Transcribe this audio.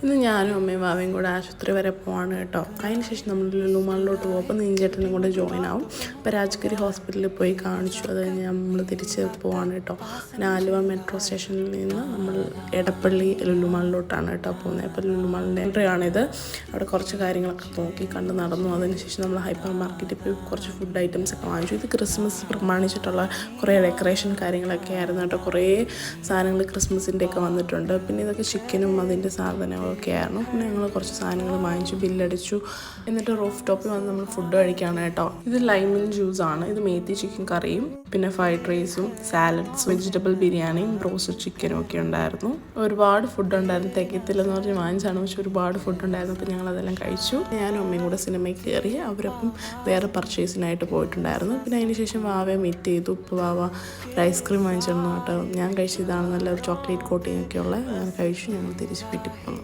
ഇന്ന് ഞാനും അമ്മയും വാവയും കൂടെ ആശുപത്രി വരെ പോവാണ് കേട്ടോ. അതിന് ശേഷം നമ്മൾ ലുലു മാളിലോട്ട് പോകും. അപ്പോൾ നീഞ്ചേട്ടനും കൂടെ ജോയിൻ ആവും. അപ്പോൾ രാജഗിരി ഹോസ്പിറ്റലിൽ പോയി കാണിച്ചു. അത് കഴിഞ്ഞ് നമ്മൾ തിരിച്ച് പോവാണ് കേട്ടോ. പിന്നെ ആലുവ മെട്രോ സ്റ്റേഷനിൽ നിന്ന് നമ്മൾ എടപ്പള്ളി ലുലു മാളിലോട്ടാണ് കേട്ടോ പോകുന്നത്. അപ്പോൾ ലുലു മാളിൻ്റെ എൻട്രി ആണിത്. അവിടെ കുറച്ച് കാര്യങ്ങളൊക്കെ നോക്കി കണ്ട് നടന്നു. അതിന് ശേഷം നമ്മൾ ഹൈപ്പർ മാർക്കറ്റിൽ പോയി കുറച്ച് ഫുഡ് ഐറ്റംസ് ഒക്കെ വാങ്ങിച്ചു. ഇത് ക്രിസ്മസ് പ്രമാണിച്ചിട്ടുള്ള കുറേ ഡെക്കറേഷൻ കാര്യങ്ങളൊക്കെ ആയിരുന്നു കേട്ടോ. കുറേ സാധനങ്ങൾ ക്രിസ്മസിൻ്റെ ഒക്കെ വന്നിട്ടുണ്ട്. പിന്നെ ഇതൊക്കെ ചിക്കനും അതിൻ്റെ സാധനങ്ങളൊക്കെ ആയിരുന്നു. പിന്നെ ഞങ്ങൾ കുറച്ച് സാധനങ്ങൾ വാങ്ങിച്ചു, ബില്ലടിച്ചു. എന്നിട്ട് റൂഫ് ടോപ്പിൽ വന്ന് നമ്മൾ ഫുഡ് കഴിക്കുകയാണ് കേട്ടോ. ഇത് ലൈമൻ ജ്യൂസാണ്. ഇത് മേത്തി ചിക്കൻ കറിയും പിന്നെ ഫ്രൈഡ് റൈസും സാലഡ്സ്, വെജിറ്റബിൾ ബിരിയാണിയും ബ്രോസ്റ്റഡ് ചിക്കനും ഒക്കെ ഉണ്ടായിരുന്നു. ഒരുപാട് ഫുഡ് ഉണ്ടായിരുന്നു. തികയത്തില്ലെന്ന് പറഞ്ഞ് വാങ്ങിച്ചാണ്, പക്ഷെ ഒരുപാട് ഫുഡ് ഉണ്ടായിരുന്നു. അപ്പോൾ ഞങ്ങളതെല്ലാം കഴിച്ചു. ഞാനും അമ്മയും കൂടെ സിനിമയ്ക്ക് കയറി. അവരപ്പം വേറെ പർച്ചേസിനായിട്ട് പോയിട്ടുണ്ടായിരുന്നു. പിന്നെ അതിന് ശേഷം വാവയെ മീറ്റ് ചെയ്തു. ഇപ്പോൾ വാവ ഒരു ഐസ്ക്രീം വാങ്ങിച്ചിരുന്നു കേട്ടോ. ഞാൻ കഴിച്ചതാണ് നല്ല ചോക്ലേറ്റ് കോട്ടിങ് ഒക്കെ ഉള്ള. ഞാൻ കഴിച്ചു. ഞങ്ങൾ തിരിച്ച് വീട്ടിൽ പോന്നു.